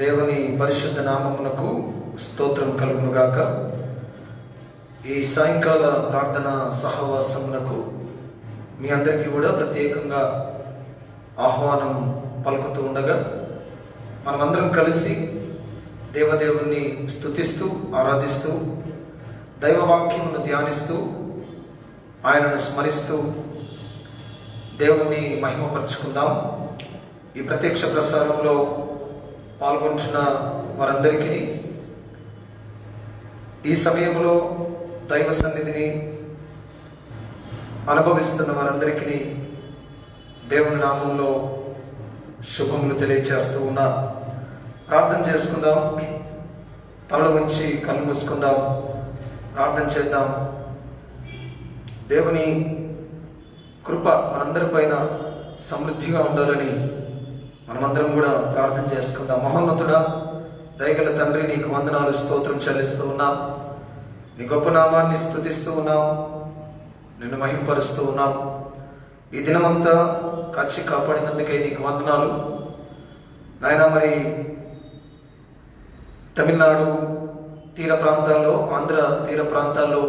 దేవుని పరిశుద్ధ నామమునకు స్తోత్రం కలుగునుగాక. ఈ సాయంకాల ప్రార్థన సహవాసమునకు మీ అందరికీ కూడా ప్రత్యేకంగా ఆహ్వానం పలుకుతూ ఉండగా మనమందరం కలిసి దేవదేవుణ్ణి స్తుతిస్తూ ఆరాధిస్తూ దైవవాక్యమును ధ్యానిస్తూ ఆయనను స్మరిస్తూ దేవుణ్ణి మహిమపరుచుకుందాం. ఈ ప్రత్యక్ష ప్రసారంలో పాల్గొంటున్న వారందరికీ, ఈ సమయంలో దైవ సన్నిధిని అనుభవిస్తున్న వారందరికీ దేవుని నామంలో శుభములు తెలియచేస్తూ ఉన్నా. ప్రార్థన చేసుకుందాం. తల వంచి కళ్ళు మూసుకుందాం. ప్రార్థన చేద్దాం. దేవుని కృప మనందరిపైన సమృద్ధిగా ఉండాలని మనమందరం కూడా ప్రార్థన చేసుకుందాం. మహోన్నతుడా, దయగల తండ్రి, నీకు వందనాలు, స్తోత్రం చెల్లిస్తూ ఉన్నాం. నీ గొప్ప నామాన్ని స్తుతిస్తూ ఉన్నాం, నిన్ను మహింపరుస్తూ ఉన్నాం. ఈ దినమంతా కాచి కాపాడినందుకే నీకు వందనాలు నాయనా. మరి తమిళనాడు తీర ప్రాంతాల్లో, ఆంధ్ర తీర ప్రాంతాల్లో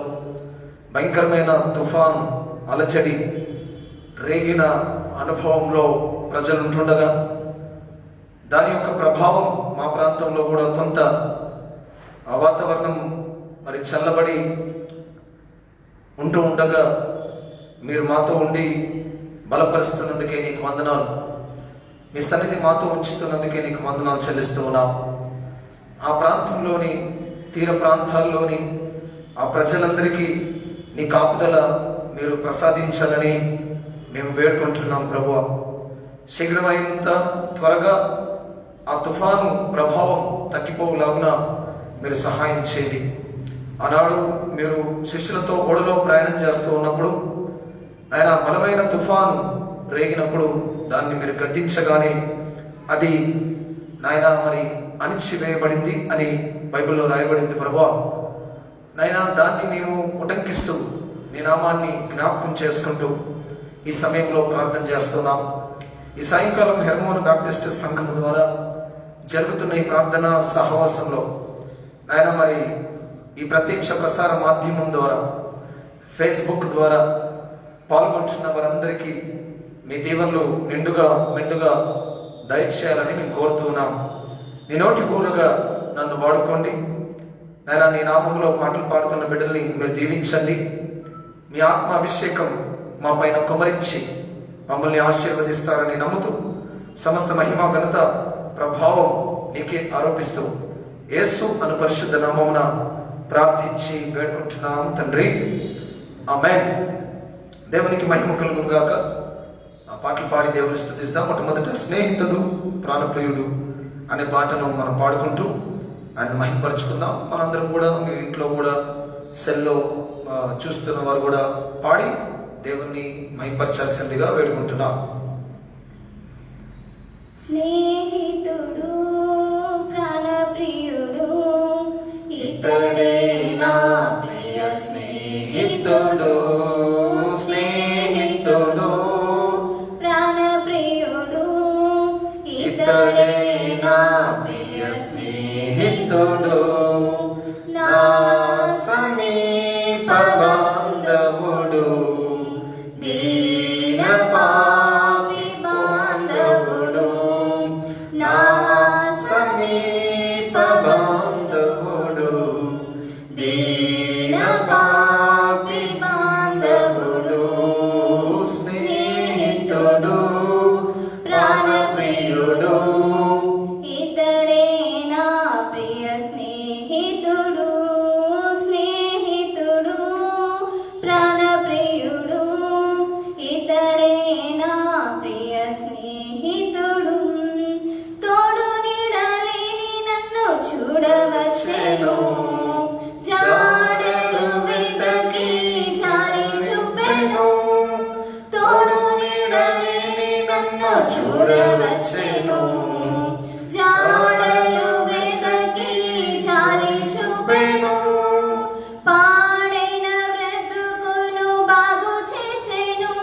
భయంకరమైన తుఫాన్ అలచడి రేగిన అనుభవంలో ప్రజలు ఉంటుండగా దాని యొక్క ప్రభావం మా ప్రాంతంలో కూడా కొంత వాతావరణం మరి చల్లబడి ఉంటూ ఉండగా మీరు మాతో ఉండి బలపరుస్తున్నందుకే నీకు వందనాలు. మీ సన్నిధి మాతో ఉంచుతున్నందుకే నీకు వందనాలు చెల్లిస్తూ ఉన్నాం. ఆ ప్రాంతంలోని తీర ప్రాంతాల్లోని ఆ ప్రజలందరికీ నీ కాపుదల మీరు ప్రసాదించాలని మేము వేడుకుంటున్నాం ప్రభువా. శీఘ్రమైనంత త్వరగా ఆ తుఫాను ప్రభావం తగ్గిపోవులాగున మీరు సహాయం చేయండి. ఆనాడు మీరు శిష్యులతో ఓడలో ప్రయాణం చేస్తూ ఉన్నప్పుడు ఆయన బలమైన తుఫాను రేగినప్పుడు దాన్ని మీరు గద్దించగానే అది నాయన మరి అణిచివేయబడింది అని బైబిల్లో రాయబడింది ప్రభువా. నాయన దాన్ని మేము ఉటంకిస్తూ నీ నామాన్ని జ్ఞాపకం చేసుకుంటూ ఈ సమయంలో ప్రార్థన చేస్తున్నాం. ఈ సాయంకాలం హెర్మోన్ బాప్టిస్ట్ సంఘం ద్వారా జరుగుతున్న ఈ ప్రార్థన సహవాసంలో నాయన మరి ఈ ప్రత్యక్ష ప్రసార మాధ్యమం ద్వారా, ఫేస్బుక్ ద్వారా పాల్గొంటున్న వారందరికీ మీ దీవెనలు నిండుగా మెండుగా దయచేయాలని మేము కోరుతున్నాం. నీ నోటి కూరగా నన్ను వాడుకోండి నాయన. నీ నామంలో పాటలు పాడుతున్న బిడ్డల్ని మీరు దీవించండి. మీ ఆత్మ అభిషేకం మా పైన కుమరించి మమ్మల్ని ఆశీర్వదిస్తారని నమ్ముతూ సమస్త మహిమ ఘనత ప్రభావం నీకే ఆరోపిస్తూ యేసు అను పరిశుద్ధ నామమున ప్రార్థించి వేడుకుంటున్నాం తండ్రి, ఆమేన్. దేవునికి మహిమ కలుగును గాక. ఆ పాటలు పాడి దేవుని స్తుతిస్తాం. మొట్టమొదట స్నేహితుడు ప్రాణప్రియుడు అనే పాటను మనం పాడుకుంటూ ఆయన మహిమపరుచుకుందాం. మనందరం కూడా మీ ఇంట్లో కూడా సెల్లో చూస్తున్న వారు కూడా పాడి దేవుణ్ణి మహిమపరచాల్సిందిగా వేడుకుంటున్నాం. స్నేహితుడు ప్రాణప్రియుడు ఇతడే నా ప్రియ స్నేహితుడు. స్నేహితుడు ప్రాణప్రియుడు ఇతడే నా ప్రియ స్నేహితుడు. నా సమీప బాంధవుడు, దీన పాపి బాంధవుడు. నా సమీప బాంధవుడు, దీన పాపి బాంధవుడు. స్నేహితుడు ప్రాణప్రియుడు ఇతడే నా ప్రియ స్నేహితుడు. స్నేహితుడు ప్రాణప్రియుడు ఇతడే నా ప్రియ స్నేహితుడు. తోడు నీడలేని నన్ను చూడవచ్చెను, జాడలు వెతకి జాలి చూపెను. తోడు నీడలేని నన్ను చూడవచ్చెను, జాడలు వెతకి జాలి చూపెను. పాడైన బ్రతుకును బాగు చేసెను,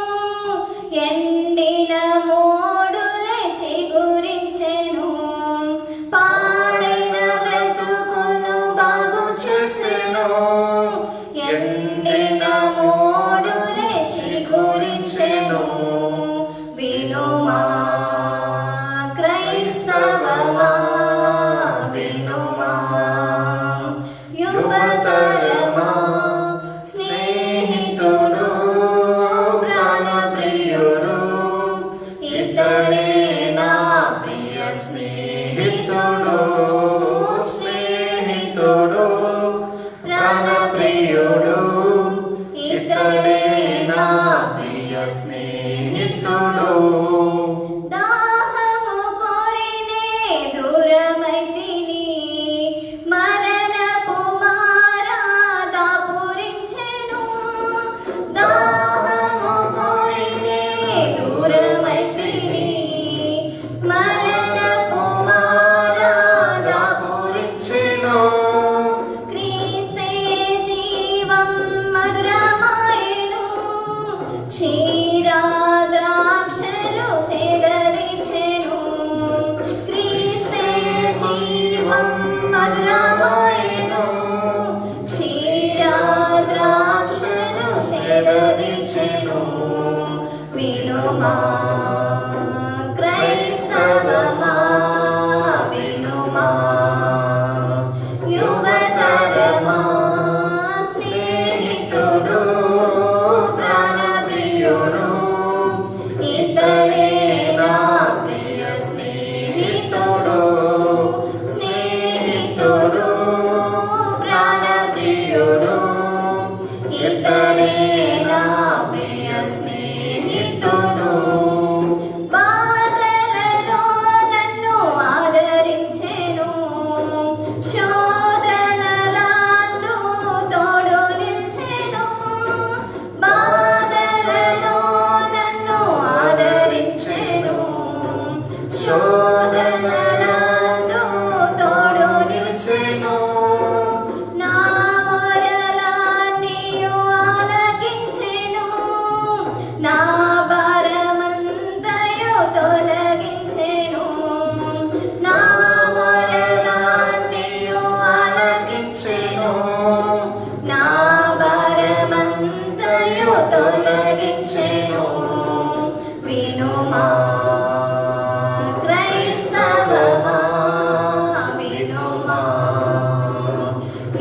ఎండిన మోడులే చిగురించెను. పా క్రైస్తవమా వినుమా, యువతరమా స్నేహితుడు ప్రాణప్రియుడు, ఇతడే నా ప్రియ స్నేహితుడు. స్నేహితుడు ప్రాణప్రియుడు, ఇతడే నా ప్రియ స్నేహితుడు. దాహము కోరినే దూరమైతిని, మరణపు మారా దాపురించెను. దాహము కోరినే దూరమైతిని, మరణపు మారా దాపురించెను. క్రీస్తే జీవం మధురమాయెను, క్షీరాద్రాక్షలు సేదదీర్చెను. క్రీస్తే జీవం మధురమాయెను, క్షీరాద్రాక్షలు సేదదీర్చెను. వినుమా క్రైస్తవమా వినుమా, యువతరమా స్నేహితుడు ప్రాణప్రియుడు, ఇతడే నా ప్రియ స్నేహితుడు. స్నేహితుడు ప్రాణప్రియుడు, ఇతడే నా ప్రియ స్నేహితుడు. బాధలలో నన్ను ఆదరించెను, శోధనలందు తోడు నిలిచెను. బాధలలో నన్ను ఆదరించెను, శోధనలందు తోడు నిలిచెను. నా మొరలన్నీయు ఆలకించెను, నా భారమంతయు తొలగించెను. నా మొరలన్నీయు ఆలకించెను, నా భారమంతయు తొలగించెను. వినుమా క్రైస్తవమా వినుమా,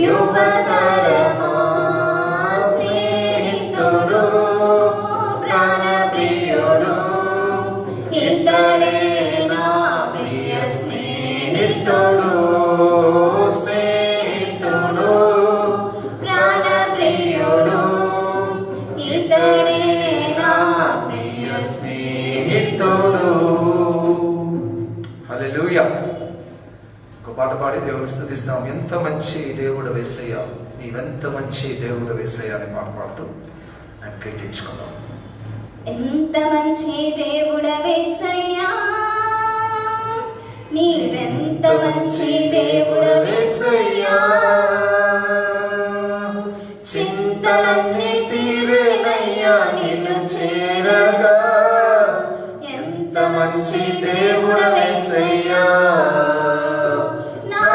యువతరమా స్నేహితుడు ప్రాణప్రియుడు, ఇతడే నా ప్రియ స్నేహితుడు. స్నేహితుడు ప్రాణప్రియుడు, ఇతడే నా ప్రియ స్నేహితుడు. హల్లెలూయా. ఒక పాట పాడి దేవుని స్తుతిస్తాం. ఎంత మంచి దేవుడు యేసయ్య, నీవెంత మంచి దేవుడు యేసయ్య అనే పాట పాడుతూ ఆయన కీర్తించుకుందాం. ఎంత మంచి దేవుడవేసయ్యా, నీవెంత మంచి దేవుడవేసయ్యా. చింతలన్నీ తీరేనయ్యా నిన్ను చేరగా, ఎంత మంచి దేవుడవేసయ్యా. నా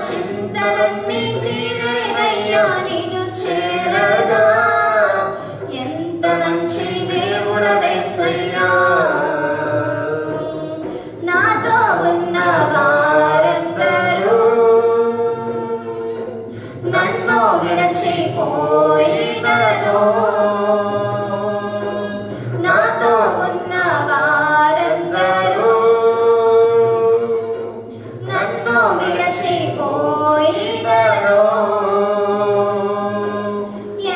చింతలన్నీ తీరేనయ్యా నిన్ను చేరగా, ఎంత మంచి దేవుడవేసయ్యా. నాతో ఉన్న వారందరూ నన్ను విడచిపోయినను, నాతో ఉన్న వారందరూ నన్ను విడచిపోయినను.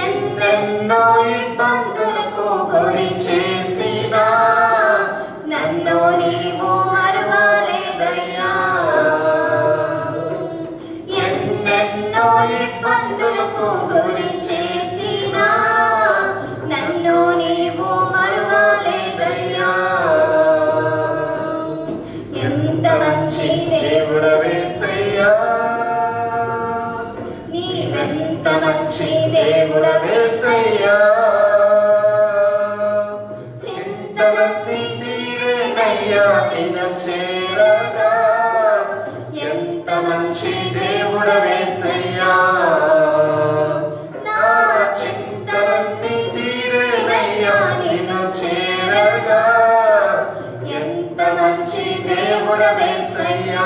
ఎన్నెన్నో ఇబ్బందులకు గురి చేసినా నన్ను నీవు మరువలేదయ్యా. ఎన్నెన్నో ఇబ్బందులకు గురి చేసినా నన్ను నీవు మరువలేదయ్యా. ఎంత మంచి దేవుడవేసయ్యా, నీవెంత మంచి దేవుడవేసయ్యా. చింతలన్నీ తీరేనయ్యా నిన్ను చేరగా, ఎంత మంచి దేవుడవేసయ్యా. నా చింతలన్నీ తీరేనయ్యా నిన్ను చేరగా, ఎంత మంచి దేవుడవేసయ్యా. యేసయ్యా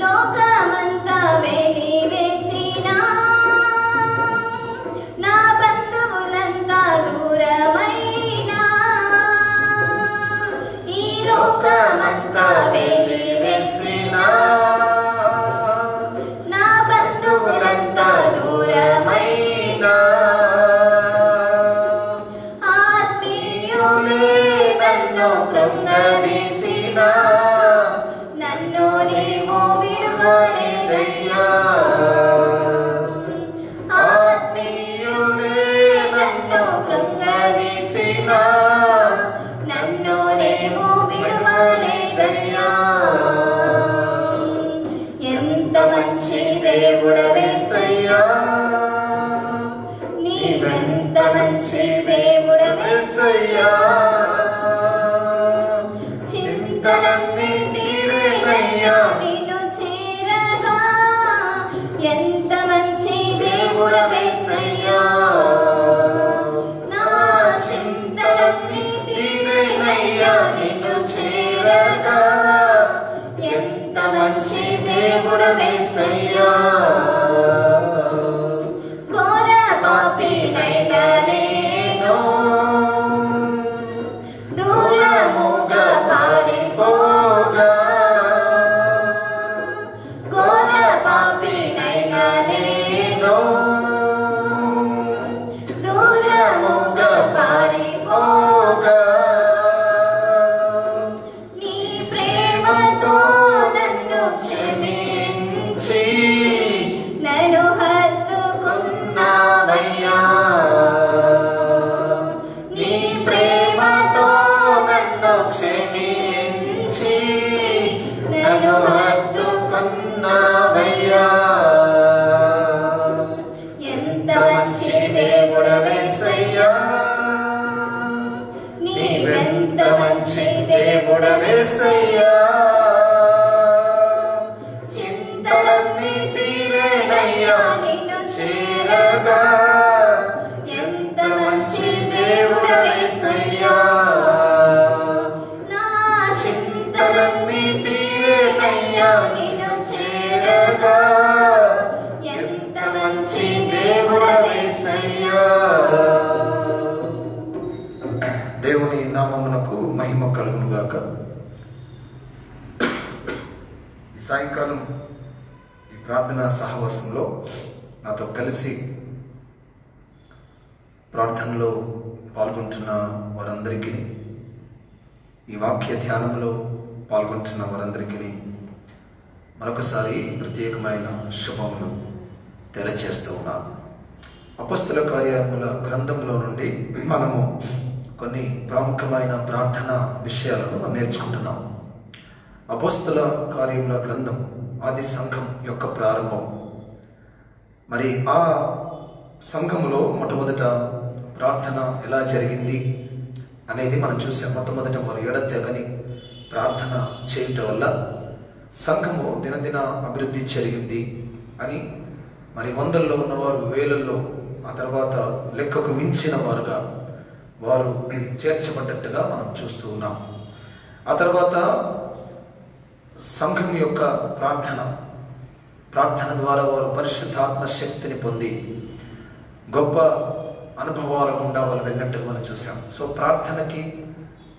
లోకమంతా వెలివేసినా నా బంధువులంతా దూరమైనా ఈ లోకమంతా వెలివేసినా నా బంధువులంతా దూరమైనా ఆత్మీయులే నన్ను కృంగదీసినా నన్ను నీవు విడువలేదయ్యా ఆత్మీయులే నన్ను కృంగదీసినా నన్ను నీవు విడువలేదయ్యా ఎంత మంచి దేవుడవేసయ్యా నీవెంత మంచి దేవుడవేసయ్యా చింతలన్నీ తీరేనయ్యా నిన్ను చేరగా ఎంత మంచి దేవుడవేసయ్యా నా చింతలన్నీ తీరేనయ్యా నిన్ను చేరగా ఎంత మంచి దేవుడవేసయ్యా ఘోర పాపినైనా నేను దూరముగా పారిపోగా ఘోర పాపినైనా నేను దూరముగా పారిపోగా నీ ప్రేమతో నన్ను క్షమించి నన్ను హత్తుకున్నావయ్యా నీ ప్రేమతో నన్ను క్షమించి నన్ను హత్తుకున్నావయ్యా ఎంత మంచి దేవుడవేసయ్యా నీవెంత మంచి దేవుడవేసయ్యా చింతలన్నీ తీరేనయ్యా నిన్ను చేరగా ఎంత మంచి దేవుడవేసయ్యా నా చింతలన్నీ తీరేనయ్యా నిన్ను చేరగా ఎంత మంచి దేవుడవేసయ్యా దేవుని నామమునకు మహిమ కలుగును గాక. ఈ సాయంకాలం ఈ ప్రార్థనా సహవాసంలో నాతో కలిసి ప్రార్థనలో పాల్గొంటున్న వారందరికీ, ఈ వాక్య ధ్యానంలో పాల్గొంటున్న వారందరికీ మరొకసారి ప్రత్యేకమైన శుభములు తెలియచేస్తూ ఉన్నాను. అపొస్తల కార్యముల గ్రంథంలో నుండి మనము కొన్ని ప్రాముఖ్యమైన ప్రార్థన విషయాలను మనం నేర్చుకుంటున్నాం. అపొస్తల కార్యముల గ్రంథం ఆది సంఘం యొక్క ప్రారంభం. మరి ఆ సంఘములో మొట్టమొదట ప్రార్థన ఎలా జరిగింది అనేది మనం చూసాం. మొట్టమొదట వారు ఎడతెగని ప్రార్థన చేయటం వల్ల సంఘము దినదిన అభివృద్ధి జరిగింది అని, మరి వందల్లో ఉన్నవారు వేలల్లో, ఆ తర్వాత లెక్కకు మించిన వారుగా వారు చేర్చబడ్డట్టుగా మనం చూస్తూ ఉన్నాం. ఆ తర్వాత సంఘం యొక్క ప్రార్థన ద్వారా వారు పరిశుద్ధాత్మ శక్తిని పొంది గొప్ప అనుభవాల గుండా వాళ్ళు వెళ్ళినట్టుగా మనం చూసాం. సో ప్రార్థనకి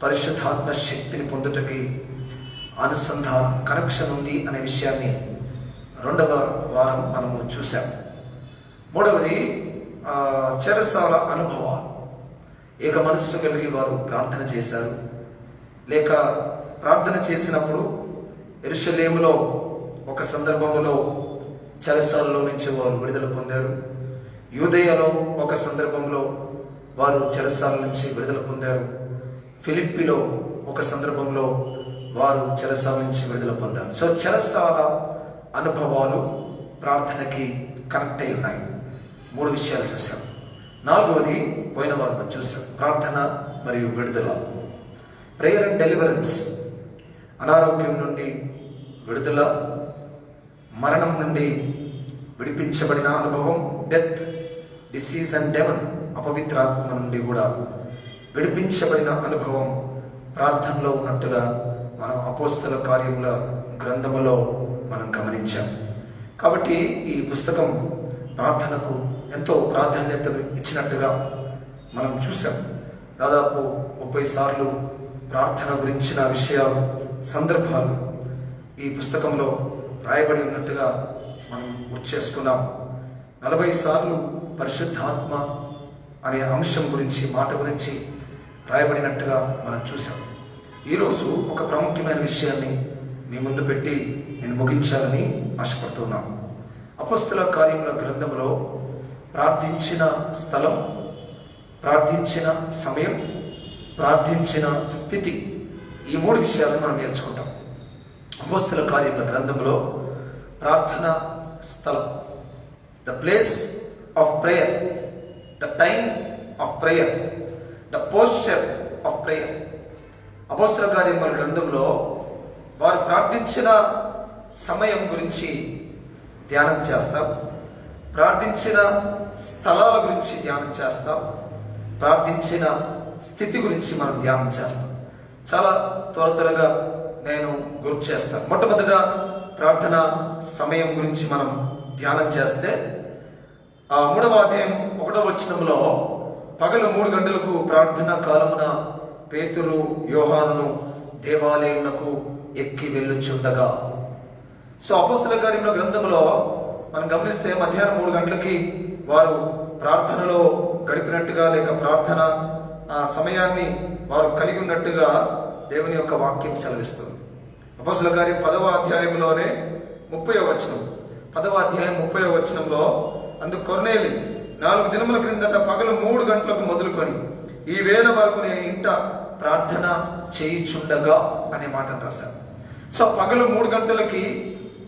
పరిశుద్ధాత్మ శక్తిని పొందుటకి అనుసంధానం, కనెక్షన్ ఉంది అనే విషయాన్ని రెండవ వారం మనము చూసాం. మూడవది చెరసాల అనుభవాలు. ఏక మనస్సు కలిగి వారు ప్రార్థన చేశారు. లేక ప్రార్థన చేసినప్పుడు యెరూషలేములో ఒక సందర్భంలో చెరసాలలో నుంచి వారు విడుదల పొందారు. యూదయలో ఒక సందర్భంలో వారు చెరసాల నుంచి విడుదల పొందారు. ఫిలిప్పీలో ఒక సందర్భంలో వారు చెరసాల నుంచి విడుదల పొందారు. సో చెరసాల అనుభవాలు ప్రార్థనకి కనెక్ట్ అయి ఉన్నాయి. 3 విషయాలు చూసాం. 4వది పోయిన వారం చూసాం, ప్రార్థన మరియు విడుదల, ప్రేయర్ అండ్ డెలివరెన్స్. అనారోగ్యం నుండి విడుదల, మరణం నుండి విడిపించబడిన అనుభవం, డెత్, డిసీజ్ అండ్ డెమన్, అపవిత్రాత్మ నుండి కూడా విడిపించబడిన అనుభవం ప్రార్థనలో ఉన్నట్టుగా మనం అపోస్తల కార్యముల గ్రంథములో మనం గమనించాం. కాబట్టి ఈ పుస్తకం ప్రార్థనకు ఎంతో ప్రాధాన్యతను ఇచ్చినట్టుగా మనం చూసాం. దాదాపు 30 సార్లు ప్రార్థన గురించిన విషయాలు, సందర్భాలు ఈ పుస్తకంలో రాయబడి ఉన్నట్టుగా మనం గుర్తు చేసుకున్నాం. 40 సార్లు పరిశుద్ధాత్మ అనే అంశం గురించి, మాట గురించి రాయబడినట్టుగా మనం చూసాం. ఈరోజు ఒక ప్రాముఖ్యమైన విషయాన్ని మీ ముందు పెట్టి నేను ముగించాలని ఆశపడుతున్నాను. అపోస్తల కార్యముల గ్రంథంలో ప్రార్థించిన స్థలం, ప్రార్థించిన సమయం, ప్రార్థించిన స్థితి, ఈ 3 విషయాలను మనం నేర్చుకుంటాం. అపోస్తల కార్యముల గ్రంథంలో ప్రార్థన స్థలం, the place of prayer, the time of prayer, the posture of prayer. అపోస్తల కార్యముల గ్రంథంలో వారు ప్రార్థించిన సమయం గురించి ధ్యానం చేస్తాం, ప్రార్థించిన స్థలాల గురించి ధ్యానం చేస్తాం, ప్రార్థించిన స్థితి గురించి మనం ధ్యానం చేస్తాం. చాలా త్వరగా నేను గుర్తు చేస్తాను. మొట్టమొదట ప్రార్థన సమయం గురించి మనం ధ్యానం చేస్తే, ఆ 3వ అధ్యాయం 1వ వచనంలో పగలు 3 గంటలకు ప్రార్థనా కాలమున పేతురు యోహానును దేవాలయమునకు ఎక్కి వెళ్ళుచుండగా. సో అపోస్తల కార్యముల గ్రంథంలో మనం గమనిస్తే మధ్యాహ్నం 3 గంటలకి వారు ప్రార్థనలో గడిపినట్టుగా, లేక ప్రార్థన ఆ సమయాన్ని వారు కలిగి ఉన్నట్టుగా దేవుని యొక్క వాక్యం సెలవిస్తుంది. అపోస్తల కార్యం 10వ అధ్యాయంలోనే 30వ వచనం, 10వ అధ్యాయం 30వ వచనంలో, అందుకు కొర్నేలి 4 దినముల క్రిందట పగలు 3 గంటలకు మొదలుకొని ఈ వేళ వరకు నేను ఇంట ప్రార్థన చేయుచుండగా అనే మాటను రాశాను. సో పగలు 3 గంటలకి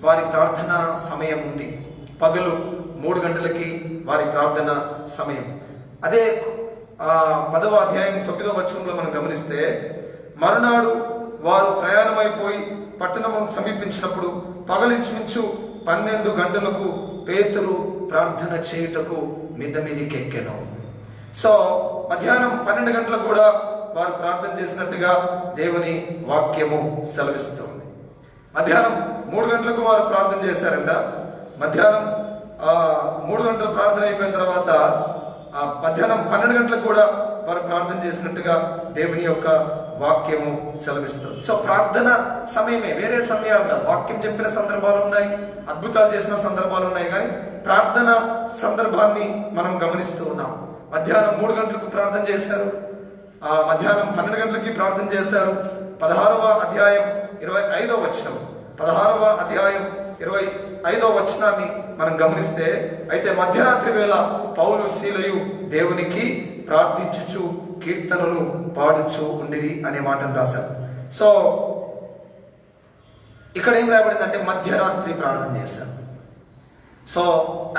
వారి ప్రార్థన సమయం ఉంది. పగలు 3 గంటలకి వారి ప్రార్థన సమయం. అదే 10వ అధ్యాయం 9వ వచనంలో మనం గమనిస్తే, మరునాడు వారు ప్రయాణమైపోయి పట్టణము సమీపించినప్పుడు పగలించుమించు 12 గంటలకు పేతురు ప్రార్థన చేయుటకు మీదికి ఎక్కెను. సో మధ్యాహ్నం 12 గంటలకు కూడా వారు ప్రార్థన చేసినట్టుగా దేవుని వాక్యము సెలవిస్తుంది. మధ్యాహ్నం 3 గంటలకు వారు ప్రార్థన చేశారంట. మధ్యాహ్నం 3 గంటల ప్రార్థన అయిపోయిన తర్వాత మధ్యాహ్నం 12 గంటలకు కూడా వారు ప్రార్థన చేసినట్టుగా దేవుని యొక్క వాక్యము సెలవిస్తుంది. సో ప్రార్థన సమయమే, వేరే సమయాలు కాదు. వాక్యం చెప్పిన సందర్భాలు ఉన్నాయి, అద్భుతాలు చేసిన సందర్భాలు ఉన్నాయి, కానీ ప్రార్థన సందర్భాన్ని మనం గమనిస్తూ ఉన్నాం. మధ్యాహ్నం 3 గంటలకు ప్రార్థన చేశారు, మధ్యాహ్నం 12 గంటలకి ప్రార్థన చేశారు. 16వ అధ్యాయం 25వ వచనం, 16వ అధ్యాయం 25వ వచనాన్ని మనం గమనిస్తే, అయితే మధ్యరాత్రి వేళ పౌలు శీలయు దేవునికి ప్రార్థించుచు కీర్తనలు పాడుచు ఉండిరి అనే మాటను రాశారు. సో ఇక్కడ ఏం రాయబడింది అంటే మధ్యరాత్రి ప్రార్థన చేశారు. So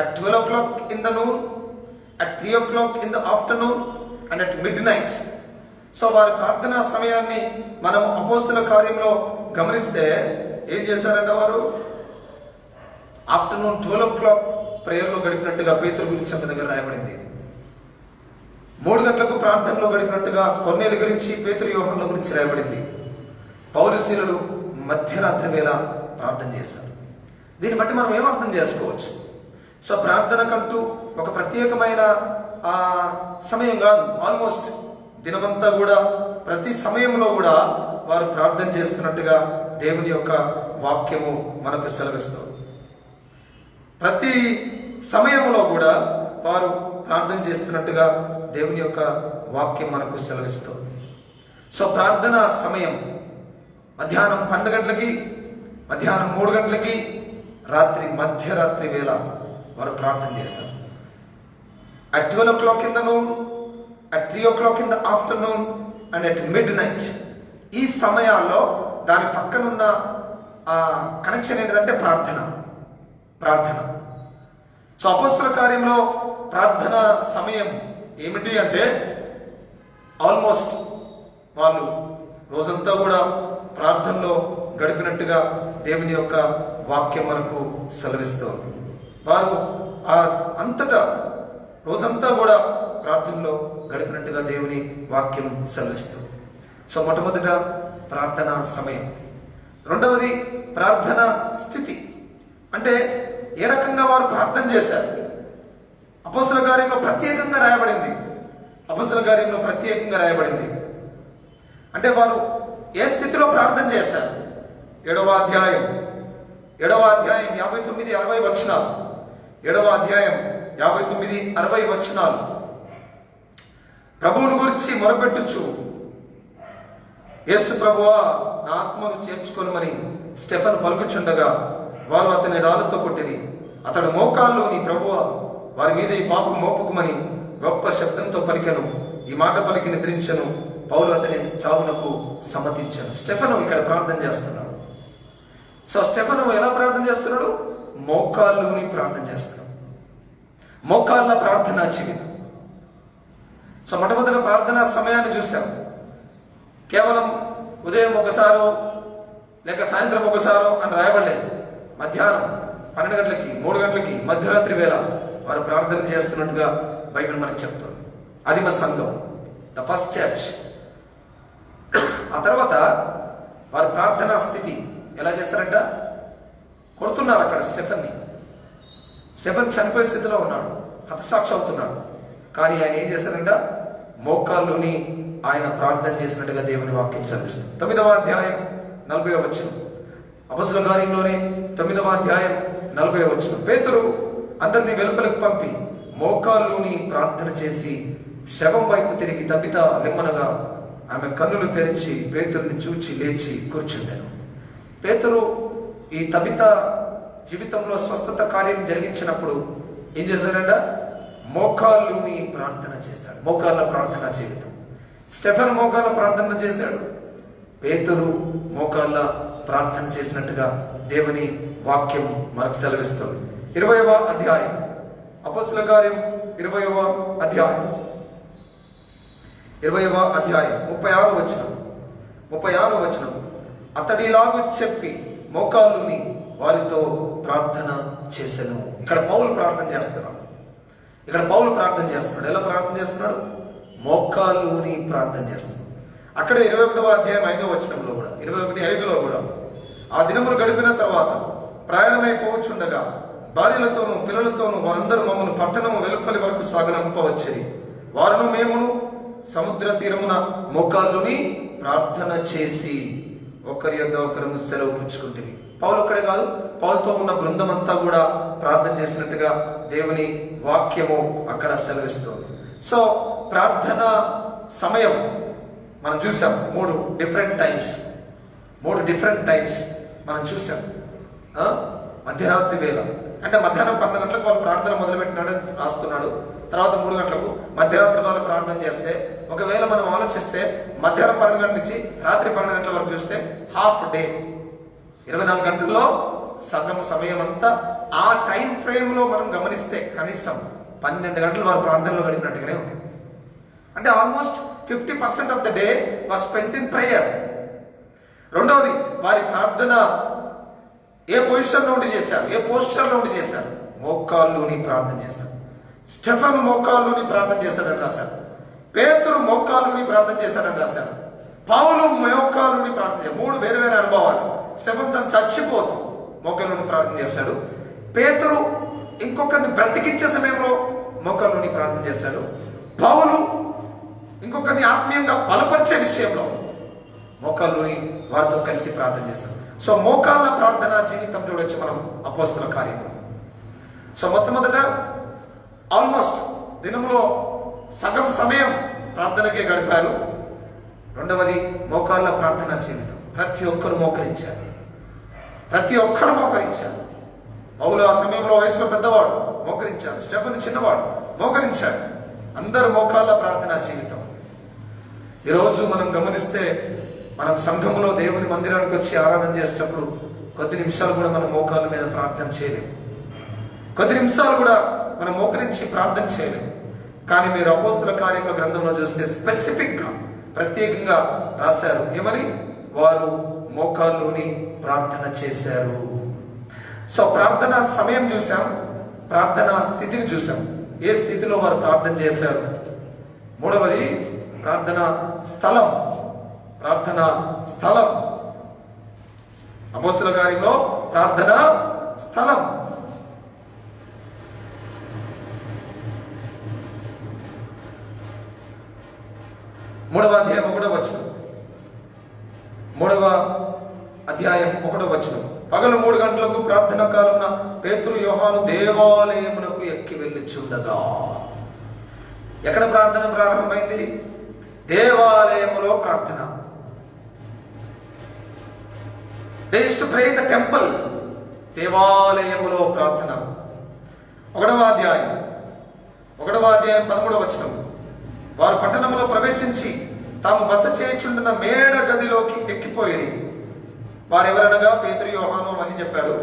at 12 o'clock in the noon, at 3 o'clock in the afternoon and at midnight. So వారి ప్రార్థనా సమయాన్ని మనం అపోస్తల కార్యంలో గమనిస్తే ఏం చేశారంటే, వారు ఆఫ్టర్నూన్ 12 o'clock ప్రేయర్లో గడిపినట్టుగా పేతురు గురించి ఒక దగ్గర రాయబడింది. 3 గంటలకు ప్రార్థనలో గడిపినట్టుగా కొర్నేలి గురించి, పేతురు యోహానుల గురించి రాయబడింది. పౌలు శీలుడు మధ్యరాత్రి వేళ ప్రార్థన చేశారు. దీన్ని బట్టి మనం ఏం అర్థం చేసుకోవచ్చు? సో ప్రార్థనకంటూ ఒక ప్రత్యేకమైన సమయం కాదు, ఆల్మోస్ట్ దినమంతా కూడా ప్రతి సమయంలో కూడా వారు ప్రార్థన చేస్తున్నట్టుగా దేవుని యొక్క వాక్యము మనకు సెలవిస్తుంది. ప్రతి సమయంలో కూడా వారు ప్రార్థన చేస్తున్నట్టుగా దేవుని యొక్క వాక్యం మనకు సెలవిస్తుంది. సో ప్రార్థన సమయం మధ్యాహ్నం 12 గంటలకి, మధ్యాహ్నం 3 గంటలకి, మధ్యరాత్రి వేళ వారు ప్రార్థన చేశారు. at 12 o'clock in the noon, at 3 o'clock in the afternoon and at midnight. ఈ సమయాల్లో దాని పక్కనున్న కనెక్షన్ ఏంటంటే ప్రార్థన. సో అపోస్తల కార్యంలో ప్రార్థన సమయం ఏమిటి అంటే, ఆల్మోస్ట్ వాళ్ళు రోజంతా కూడా ప్రార్థనలో గడిపినట్టుగా దేవుని యొక్క వాక్యం మనకు సెలవిస్తుంది. వారు అంతటా రోజంతా కూడా ప్రార్థనలో గడిపినట్టుగా దేవుని వాక్యం సెలవిస్తుంది. సో మొట్టమొదట ప్రార్థన సమయం. రెండవది ప్రార్థన స్థితి, అంటే ఏ రకంగా వారు ప్రార్థన చేశారు. అపోస్తలుల కార్యంలో ప్రత్యేకంగా రాయబడింది. అపోస్తలుల కార్యంలో ప్రత్యేకంగా రాయబడింది అంటే వారు ఏ స్థితిలో ప్రార్థన చేశారు. 7వ అధ్యాయం 59-60 వచనాలు. 7వ అధ్యాయం 59-60 వచనాలు. ప్రభువుని గురించి మొరపెట్టుచు, యేసు ప్రభువా నా ఆత్మను చేర్చుకొనుమని స్టెఫెను పలుకుచుండగా వారు అతని రాళ్లతో కొట్టిరి. అతడు మోకాళ్ళు, నీ ప్రభువా వారి మీద ఈ పాపం మోపుకుమని గొప్ప శబ్దంతో పలికెను. ఈ మాట పలికి నిద్రించెను. పౌలు అతని చావునకు సమ్మతించాను. స్టెఫెను ఇక్కడ ప్రార్థన చేస్తున్నాడు. సో స్టెఫెను ఎలా ప్రార్థన చేస్తున్నాడు? మోకాళ్ళుని ప్రార్థన చేస్తున్నాడు. మోకాళ్ళ ప్రార్థనా జీవితం. సో మొట్టమొదటి ప్రార్థనా సమయాన్ని చూసాం. కేవలం ఉదయం ఒకసారో లేక సాయంత్రం ఒకసారో అని రాయబడలేదు. మధ్యాహ్నం 12 గంటలకి, 3 గంటలకి, మధ్యరాత్రి వేళ వారు ప్రార్థన చేస్తున్నట్టుగా బైబిల్ మనకి చెప్తుంది. అది మా సంఘం, ద ఫస్ట్ చర్చ్. ఆ తర్వాత వారి ప్రార్థనా స్థితి ఎలా చేశారంట? కొడుతున్నారు అక్కడ స్టెఫెన్ని. స్టెఫెన్ చనిపోయే స్థితిలో ఉన్నాడు, హతసాక్షి అవుతున్నాడు. కానీ ఆయన ఏం చేశారంట? మోకాళ్ళుని ఆయన ప్రార్థన చేసినట్టుగా దేవుని వాక్యం సెలవిస్తుంది. 9వ అధ్యాయం 40వ వచనం. అపొస్తలుల కార్యంలోనే 9వ అధ్యాయం 40వ వచనం. పేతురు అందరినీ వెలుపలకు పంపి మోకాళ్ళుని ప్రార్థన చేసి శవం వైపు తిరిగి తబిత నెమ్మనగా ఆమె కన్నులు తెరిచి పేతురుని చూచి లేచి కూర్చుండాను. పేతురు ఈ తబిత జీవితంలో స్వస్థత కార్యం జరిగించినప్పుడు ఏం చేశాడంట? మోకాళ్ళుని ప్రార్థన చేశాడు. మోకాళ్ళ ప్రార్థన జీవితం. స్టెఫెన్ మోకాళ్ళ ప్రార్థన చేశాడు. పేతురు మోకాళ్ళ ప్రార్థన చేసినట్టుగా దేవుని వాక్యం మనకు సెలవిస్తుంది. 20వ అధ్యాయం అపొస్తలుల కార్యం 20వ అధ్యాయం 36వ వచనం. 36వ వచనం. అతడిలాగు చెప్పి మోకాళ్ళుని వారితో ప్రార్థన చేసెను. ఇక్కడ పౌలు ప్రార్థన చేస్తున్నాడు. ఎలా ప్రార్థన చేస్తున్నాడు? మోకాళ్ళుని ప్రార్థన చేస్తున్నాడు. అక్కడ 21వ అధ్యాయం 5వ వచనంలో కూడా, 21:5లో కూడా, ఆ దినములు గడిపిన తర్వాత ప్రయాణమైపోవచ్చుండగా భార్యలతోనూ పిల్లలతోనూ వారందరూ మమ్మల్ని పట్టణము వెలుపలి వరకు సాగనంపవచ్చిరి. వారును మేమును సముద్ర తీరమున మోకాళ్ళుని ప్రార్థన చేసి ఒకరి యొద్ద ఒకరు సెలవు పుచ్చుకుంటుంది. పౌలు ఒక్కడే కాదు, పౌలుతో ఉన్న బృందం అంతా కూడా ప్రార్థన చేసినట్టుగా దేవుని వాక్యము అక్కడ సెలవిస్తుంది. సో ప్రార్థన సమయం మనం చూసాం. 3 డిఫరెంట్ టైమ్స్ మనం చూసాం. మధ్యరాత్రి వేళ అంటే మధ్యాహ్నం 12 గంటలకు వాళ్ళు ప్రార్థన మొదలుపెట్టినాడు రాస్తున్నాడు. తర్వాత 3 గంటలకు మధ్యరాత్రి వాళ్ళు ప్రార్థన చేస్తే, ఒకవేళ మనం ఆలోచిస్తే మధ్యాహ్నం 12 గంటల నుంచి రాత్రి 12 గంటల వరకు చూస్తే హాఫ్ డే, 24 గంటల్లో సగం సమయం అంతా ఆ టైం ఫ్రేమ్ లో మనం గమనిస్తే కనీసం 12 గంటలు వారు ప్రార్థనలో గడిపినట్టుగానే ఉంది. అంటే almost 50% of the day was spent in prayer. రెండవది, వారి ప్రార్థన ఏ పొజిషన్లో ఉండి చేశారు, ఏ పోస్చర్లో ఉండి చేశారు? మోకాళ్ళుని ప్రార్థన చేశారు. స్టెఫెన్ మోకాళ్ళుని ప్రార్థన చేశాడని రాశారు. పేతురు మోకాళ్ళుని ప్రార్థన చేశాడని రాశారు. పౌలు మోకాళ్ళుని ప్రార్థన చేశాడు. 3 వేరు వేరు అనుభవాలు. స్టెఫెన్ తను చచ్చిపోతూ మోకాళ్ళుని ప్రార్థన చేశాడు. పేతురు ఇంకొకరిని బ్రతికించే సమయంలో మోకాళ్ళుని ప్రార్థన చేశాడు. పౌలు ఇంకొకరిని ఆత్మీయంగా బలపరిచే విషయంలో మోకాళ్ళుని వారితో కలిసి ప్రార్థన చేశాడు. సో మోకాళ్ళ ప్రార్థన జీవితం చూడొచ్చు మనం అపోస్తలుల కార్యంలో. సో మొట్టమొదట ఆల్మోస్ట్ దినంలో సగం సమయం ప్రార్థనకే గడిపారు. రెండవది మోకాళ్ళ ప్రార్థన జీవితం. ప్రతి ఒక్కరు మోకరించారు. పౌలు ఆ సమయంలో వయసులో పెద్దవాడు, మోకరించాడు. స్టెఫెన్ చిన్నవాడు, మోకరించాడు. అందరు మోకాళ్ళ ప్రార్థన జీవితం. ఈరోజు మనం గమనిస్తే మనం సంఘంలో దేవుని మందిరానికి వచ్చి ఆరాధన చేసేటప్పుడు కొద్ది నిమిషాలు కూడా మనం మోకాళ్ళ మీద ప్రార్థన చేయలేము. కొద్ది నిమిషాలు కూడా మనం మోకరించి ప్రార్థన చేయలేము. కానీ మీరు అపోస్తలుల కార్యముల గ్రంథంలో చూస్తే స్పెసిఫిక్గా ప్రత్యేకంగా రాశారు. ఏమని? వారు మోకాళ్ళుని ప్రార్థన చేశారు. సో ప్రార్థన సమయం చూసాం, ప్రార్థనా స్థితిని చూసాం. ఏ స్థితిలో వారు ప్రార్థన చేశారు. మూడవది ప్రార్థనా స్థలం. అపోస్తుల కార్యంలో ప్రార్థన స్థలం. మూడవ అధ్యాయం 1వ వచనం. 3వ అధ్యాయం 1వ వచనం. పగలు 3 గంటలకు ప్రార్థన కాలమున పేతురు యోహాను దేవాలయమునకు ఎక్కి వెళ్ళుచుండగా. ఎక్కడ ప్రార్థన ప్రారంభమైంది? దేవాలయములో ప్రార్థన. They used to pray in the temple. దేవాలయములో ప్రార్థన. 1వ అధ్యాయం 13వ వచనం. వారు పట్టణంలో ప్రవేశించి తాము బస చేయుచుండున్న మేడ గదిలోకి ఎక్కిపోయి వారెవరనగా పేతురు యోహాను అని చెప్పాడు.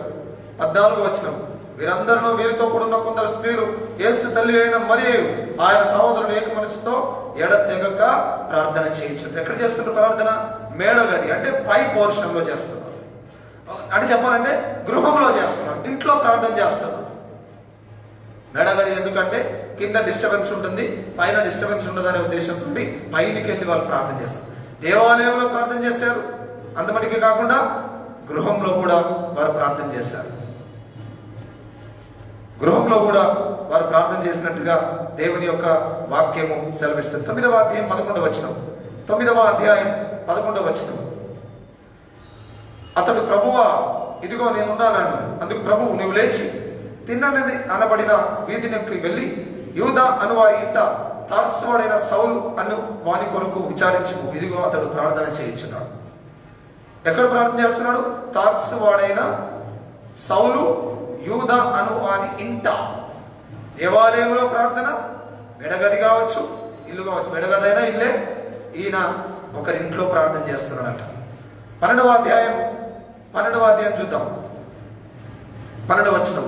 14వ వచనం. వీరందరూ వీరితో కూడిన కొందరు స్త్రీలు యేసు తల్లి అయిన మరియు ఆయన సహోదరుడు ఏక మనసుతో ఎడతెగక ప్రార్థన చేయించుంటారు. ఎక్కడ చేస్తున్నారు ప్రార్థన? మేడ గది అంటే పై పోర్షన్ లో చేస్తున్నారు. అంటే చెప్పాలంటే గృహంలో చేస్తున్నారు, ఇంట్లో ప్రార్థన చేస్తున్నారు. మేడ గది ఎందుకంటే కింద డిస్టర్బెన్స్ ఉంటుంది, పైన డిస్టర్బెన్స్ ఉండదనే ఉద్దేశంతో పైకి వెళ్ళి వాళ్ళు ప్రార్థన చేస్తారు. దేవాలయంలో ప్రార్థన చేశారు, అంతమటికి కాకుండా గృహంలో కూడా వారు ప్రార్థన చేశారు. గృహంలో కూడా వారు ప్రార్థన చేసినట్టుగా దేవుని యొక్క వాక్యము సెలవిస్తుంది. 9వ అధ్యాయం 11వ వచనం. 9వ అధ్యాయం 11వ వచనం. అతడు ప్రభువా ఇదిగో నేనున్నాను. అందుకు ప్రభువు నీవు లేచి తిన్నది అనబడిన వీధికి వెళ్ళి యూదా అను వారి ఇంట తార్సువాడైన సౌలు అను వాని కొరకు విచారించు. ఇదిగో అతడు ప్రార్థన చేయించున్నాడు. ఎక్కడ ప్రార్థన చేస్తున్నాడు? తార్సువాడైన సౌలు యూదా అను వాని ఇంట. దేవాలయంలో ప్రార్థన, మెడగది కావచ్చు, ఇల్లు కావచ్చు. మెడగదైనా ఇల్లే. ఈయన ఒకరింట్లో ప్రార్థన చేస్తున్నాడట. 12వ అధ్యాయం చూద్దాం. 12వ వచనం.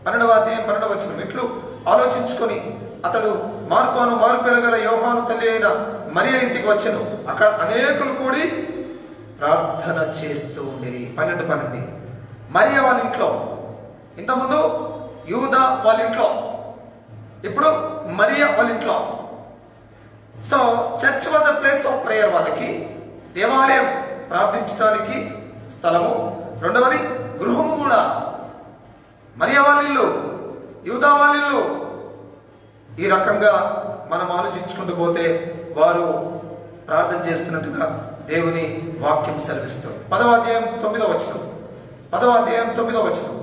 12వ అధ్యాయం 12వ వచనం. ఇట్లు ఆలోచించుకొని అతడు మారు పెరగల యోహాను తల్లి అయిన మరియ ఇంటికి వచ్చెను. అక్కడ అనేకులు కూడి ప్రార్థన చేస్తూ ఉండేది. 12 మరియ వాళ్ళ ఇంట్లో. ఇంతకుముందు యూదా వాళ్ళ ఇంట్లో, ఇప్పుడు మరియ వాళ్ళ ఇంట్లో. So church was a place of prayer. వాళ్ళకి దేవాలయం ప్రార్థించడానికి స్థలము. రెండవది గృహము కూడా. మరియ వాళ్ళ ఇల్లు, యూదా వాళ్ళ ఇల్లు. ఈ రకంగా మనం ఆలోచించుకుంటూ పోతే వారు ప్రార్థన చేస్తున్నట్టుగా దేవుని వాక్యం సెలవిస్తుంది. 10వ అధ్యాయం 9వ వచనం. 10వ అధ్యాయం 9వ వచనం.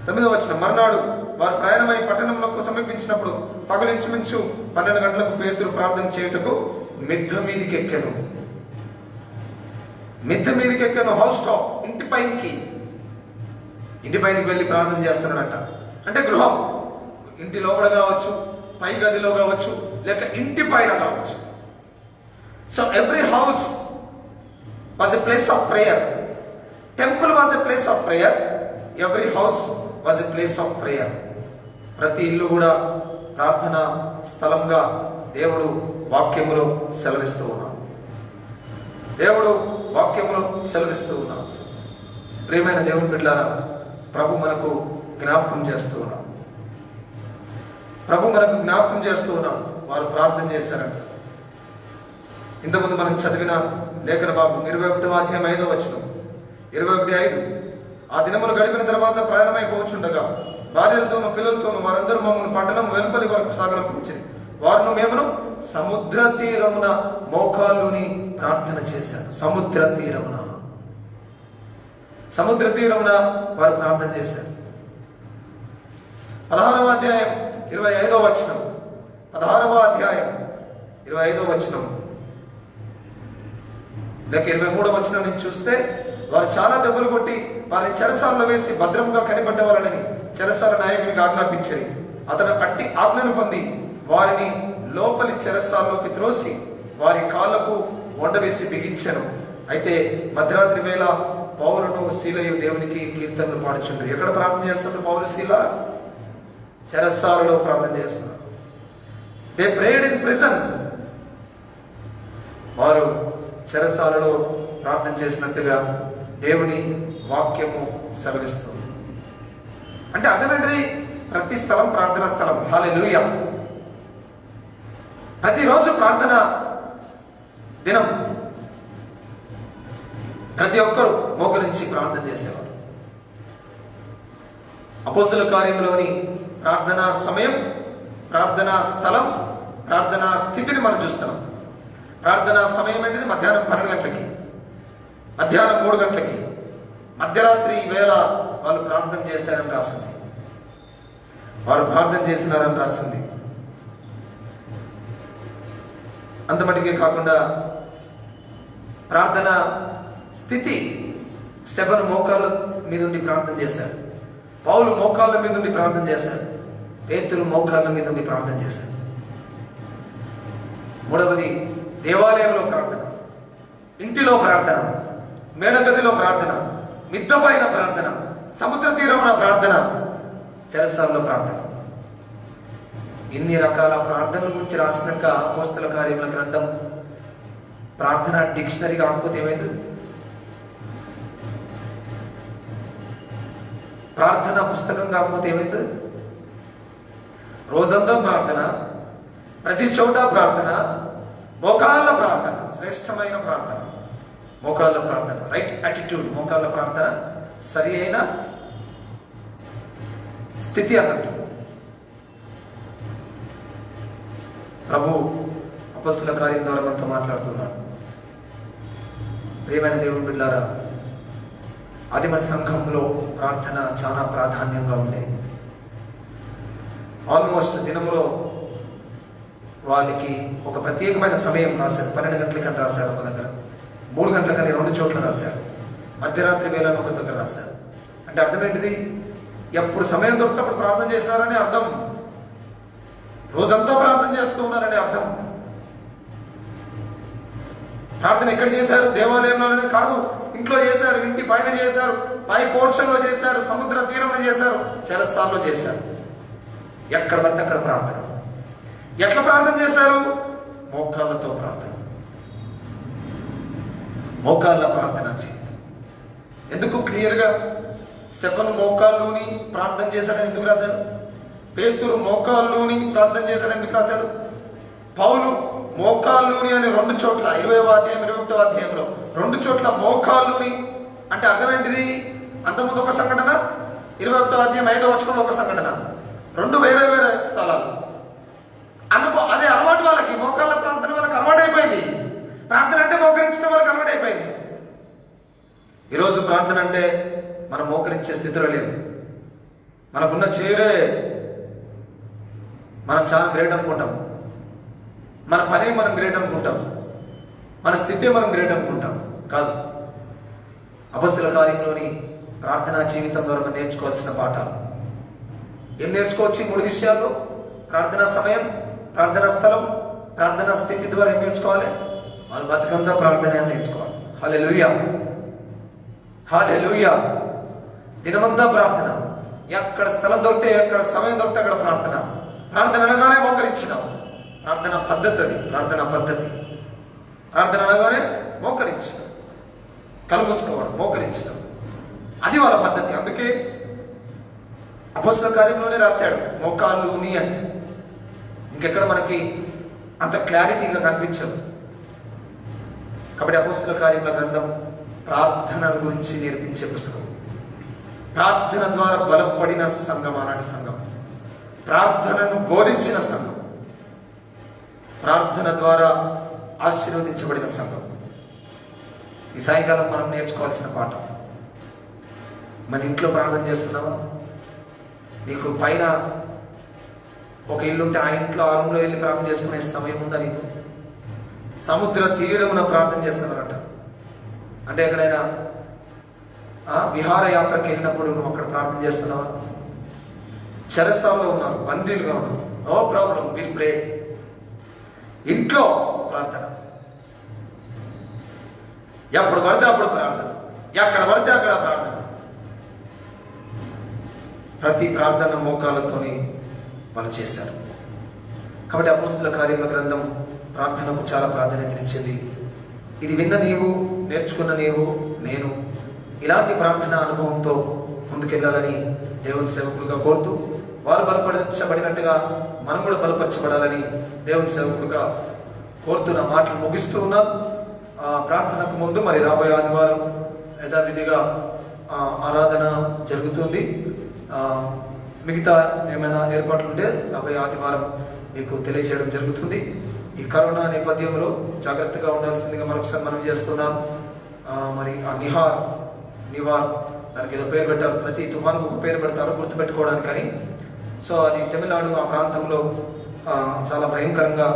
9వ వచనం. మర్నాడు వారు ప్రయాణమై పట్టణంలోకి సమీపించినప్పుడు పగలించుమించు 12 గంటలకు పేతురు ప్రార్థన చేయుటకు మిద్దె మీదికి ఎక్కాను. మిద్దె మీదికి ఎక్కాను. హౌస్ టాప్, ఇంటి పైకి వెళ్ళి ప్రార్థన చేస్తున్నాడట. అంటే గృహం, ఇంటి లోపల కావచ్చు, పై గదిలో కావచ్చు, లేక ఇంటి పైన కావచ్చు. So every house was a place of prayer. Temple was a place of prayer. Every house was a place of prayer. ప్రతి ఇల్లు కూడా ప్రార్థన స్థలంగా దేవుడు వాక్యములో సెలవిస్తూ ఉన్నాడు. ప్రియమైన దేవుని బిడ్డలారా, ప్రభు మనకు జ్ఞాపకం చేస్తూ ఉన్నాడు. వారు ప్రార్థన చేశారంట. ఇంతకుముందు మనం చదివిన లేఖన భాగం 21వ అధ్యాయం 5వ వచనం. 21:5. ఆ దినములు గడిపిన తర్వాత ప్రయాణమైపోవచ్చుండగా భార్యలతోనూ పిల్లలతోనూ వారందరూ మమ్మల్ని పట్టణం వెలుపలి వరకు సాగరంపించింది. వారును మేమును సముద్ర తీరమున మోకాళ్ళుని ప్రార్థన చేశారు. సముద్ర తీరమున వారు ప్రార్థన చేశారు. 16వ అధ్యాయం 25వ వచనం. 16వ అధ్యాయం 25వ వచనం లేక 23వ వచనం నుంచి చూస్తే వారు చాలా దెబ్బలు కొట్టి వారిని చెరసాలలో వేసి భద్రంగా కనిపెట్టవాలని చెరసాల నాయకునికి ఆజ్ఞాపించారు. అతడు అట్టి ఆజ్ఞను పొంది వారిని లోపలి చెరసాల్లోకి త్రోసి వారి కాళ్లకు వండవేసి బిగించాను. అయితే మధ్యరాత్రి వేళ పౌలును శీలయు దేవునికి కీర్తనలు పాడుచుంటారు. ఎక్కడ ప్రార్థన చేస్తున్నారు పౌలు శీల? చెరసాలలో ప్రార్థన చేస్తున్నారు. They prayed in prison. వారు చెరసాలలో ప్రార్థన చేసినట్టుగా దేవుని వాక్యము సెలవిస్తుంది. అంటే అర్థమేంటిది? ప్రతి స్థలం ప్రార్థనా స్థలం. హల్లెలూయా. ప్రతిరోజు ప్రార్థన దినం. ప్రతి ఒక్కరూ మోకరించి ప్రార్థన చేసేవారు. అపోస్తలుల కార్యంలోని ప్రార్థనా సమయం, ప్రార్థనా స్థలం, ప్రార్థనా స్థితిని మనం చూస్తున్నాం. ప్రార్థనా సమయం అనేది మధ్యాహ్నం 12 గంటలకి, మధ్యాహ్నం 3 గంటలకి, మధ్యరాత్రి వేళ వాళ్ళు ప్రార్థన చేశారని రాస్తుంది. వారు ప్రార్థన చేసినారని రాస్తుంది. అంత మటుకే కాకుండా ప్రార్థన స్థితి, స్టెఫెను మోకాళ్ళ మీద ఉండి ప్రార్థన చేశాడు, పౌలు మోకాళ్ళ మీద ఉండి ప్రార్థన చేశాడు, పేతురు మోకాళ్ళ మీద ఉండి ప్రార్థన చేశాడు. మూడవది దేవాలయంలో ప్రార్థన, ఇంటిలో ప్రార్థన, మేడగదిలో ప్రార్థన, మిద్ద పైన ప్రార్థన, సముద్ర తీరమున ప్రార్థన, చెరసాల్లో ప్రార్థన. ఇన్ని రకాల ప్రార్థనల గురించి రాసినాక అపోస్తలుల కార్యముల గ్రంథం ప్రార్థన డిక్షనరీ కాకపోతే ఏమైంది? ప్రార్థన పుస్తకం కాకపోతే ఏమైతుంది? రోజంతా ప్రార్థన, ప్రతి చోట ప్రార్థన, మోకాళ్ళ ప్రార్థన, శ్రేష్టమైన ప్రార్థన, మోకాళ్ళ ప్రార్థన, రైట్ యాటిట్యూడ్, మోకాళ్ళ ప్రార్థన, సరి అయిన స్థితి అన్నట్టు. ప్రభు అపొస్తలుల కార్యం ద్వారా మనతో మాట్లాడుతున్నాడు. ప్రియమైన దేవుని బిడ్డలారా, ఆదిమ సంఘంలో ప్రార్థన చాలా ప్రాధాన్యంగా ఉండే. ఆల్మోస్ట్ దినములో వాళ్ళకి ఒక ప్రత్యేకమైన సమయం రాశారు. 12 గంటలకని రాశారు ఒక దగ్గర, 3 గంటలకని 2 చోట్ల రాశారు, మధ్యరాత్రి వేళను ఒక దగ్గర రాశారు. అంటే అర్థం ఏంటిది? ఎప్పుడు సమయం దొరికినప్పుడు ప్రార్థన చేశారని అర్థం, రోజంతా ప్రార్థన చేస్తూ ఉన్నారని అర్థం. ప్రార్థన ఎక్కడ చేశారు? దేవాలయంలోనే కాదు, ఇంట్లో చేశారు, ఇంటి పైన చేశారు, పై పోర్షన్లో చేశారు, సముద్ర తీరంలో చేశారు, చెరసాల్లో చేశారు. ఎక్కడ పడితే అక్కడ ప్రార్థన. ఎట్లా ప్రార్థన చేశారు? మోకాళ్ళతో ప్రార్థన, మోకాళ్ళ ప్రార్థన చేయాలి. ఎందుకు క్లియర్గా స్టెఫెను మోకాళ్ళుని ప్రార్థన చేశాడని ఎందుకు రాశాడు? పేతురు మోకాళ్ళుని ప్రార్థన చేశాడని ఎందుకు రాశాడు? పౌలు మోకాళ్ళుని అని 2 చోట్ల, 20వ అధ్యాయం 21వ అధ్యాయంలో 2 చోట్ల మోకాళ్ళుని అంటే అర్థం ఏంటిది? అంతకుముందు ఒక సంఘటన, 21వ అధ్యాయం 5వ వచనంలో ఒక సంఘటన, 2 వేరే వేరే స్థలాలు. అదే అలవాటు వాళ్ళకి, మోకాళ్ళ ప్రార్థన వాళ్ళకి అలవాటు అయిపోయింది. ప్రార్థన అంటే మోకరించడం వాళ్ళకి అలవాటు అయిపోయింది. ఈరోజు ప్రార్థన అంటే మనం మోకరించే స్థితిలో లేవు. మనకున్న చైరే మనం చాలా గ్రేట్ అనుకుంటాం, మన పని మనం గ్రేట్ అనుకుంటాం, మన స్థితి మనం గ్రేట్ అనుకుంటాం. కాదు. అపొస్తలుల కార్యంలోని ప్రార్థనా జీవితం ద్వారా మనం నేర్చుకోవాల్సిన పాఠాలు ఏం నేర్చుకోవచ్చు? 3 విషయాల్లో: ప్రార్థనా సమయం, ప్రార్థనా స్థలం, ప్రార్థనా స్థితి ద్వారా ఏం నేర్చుకోవాలి? వాళ్ళు బతుకంతా ప్రార్థన అని నేర్చుకోవాలి. హల్లెలూయా, హల్లెలూయా. దినమంతా ప్రార్థన, ఎక్కడ స్థలం దొరికితే, ఎక్కడ సమయం దొరికితే అక్కడ ప్రార్థన. ప్రార్థన అనగానే మోకరించడం, ప్రార్థన పద్ధతి అది, ప్రార్థన పద్ధతి. ప్రార్థన అనగానే మోకరించడం, కళ్ళు మూసుకోవడం, మోకరించడం, అది వాళ్ళ పద్ధతి. అందుకే అపొస్తలుల కార్యంలోనే రాశాడు మోకాళ్ళుని అని. ఇంకెక్కడ మనకి అంత క్లారిటీగా కనిపించదు. కాబట్టి అపొస్తలుల కార్యముల గ్రంథం ప్రార్థన గురించి నేర్పించే పుస్తకం. ప్రార్థన ద్వారా బలపడిన సంఘం ఆనాటి సంఘం, ప్రార్థనను బోధించిన సంఘం, ప్రార్థన ద్వారా ఆశీర్వదించబడిన సంఘం. ఈ సాయంకాలం మనం నేర్చుకోవాల్సిన పాఠం, మన ఇంట్లో ప్రార్థన చేస్తున్నావా? నీకు పైన ఒక ఇల్లుంటే ఆ ఇంట్లో ఆ రూమ్లో వెళ్ళి ప్రార్థన చేసుకునే సమయం ఉందా నీకు? సముద్ర తీరమున ప్రార్థన చేస్తున్నారట. అంటే ఎక్కడైనా విహారయాత్రకు వెళ్ళినప్పుడు నువ్వు అక్కడ ప్రార్థన చేస్తున్నావా? చెరసాల్లో ఉన్నారు, బందీలుగా ఉన్నారు, నో ప్రాబ్లం, విల్ ప్రే. ఇంట్లో ప్రార్థన, ఎప్పుడు పడితే అప్పుడు ప్రార్థన, ఎక్కడ పడితే అక్కడ ప్రార్థన. ప్రతి ప్రార్థన మోకాళ్ళతోని వాళ్ళు చేశారు. కాబట్టి అపొస్తలుల కార్యముల గ్రంథం ప్రార్థనకు చాలా ప్రాధాన్యతనిచ్చింది. ఇది విన్న నీవు, నేర్చుకున్న నీవు, నేను ఇలాంటి ప్రార్థన అనుభవంతో ముందుకెళ్ళాలని దేవుని సేవకుడుగా కోరుతూ, వారు బలపరచబడినట్టుగా మనం కూడా బలపరచబడాలని దేవుని సేవకుడుగా కోరుతున్న మాటలు ముగిస్తూ ఉన్నాం. ప్రార్థనకు ముందు మరి రాబోయే ఆదివారం యథావిధిగా ఆరాధన జరుగుతుంది. మిగతా ఏమైనా ఏర్పాట్లు ఉంటే రాబోయే ఆదివారం మీకు తెలియజేయడం జరుగుతుంది. ఈ కరోనా నేపథ్యంలో జాగ్రత్తగా ఉండాల్సిందిగా మరొకసారి మనం చేస్తున్నాం. మరి ఆ నివార్ దానికి ఏదో పేరు పెట్టారు, ప్రతి తుఫానుకు ఒక పేరు పెడతారు గుర్తుపెట్టుకోవడానికని. సో అది తమిళనాడు ఆ ప్రాంతంలో చాలా భయంకరంగా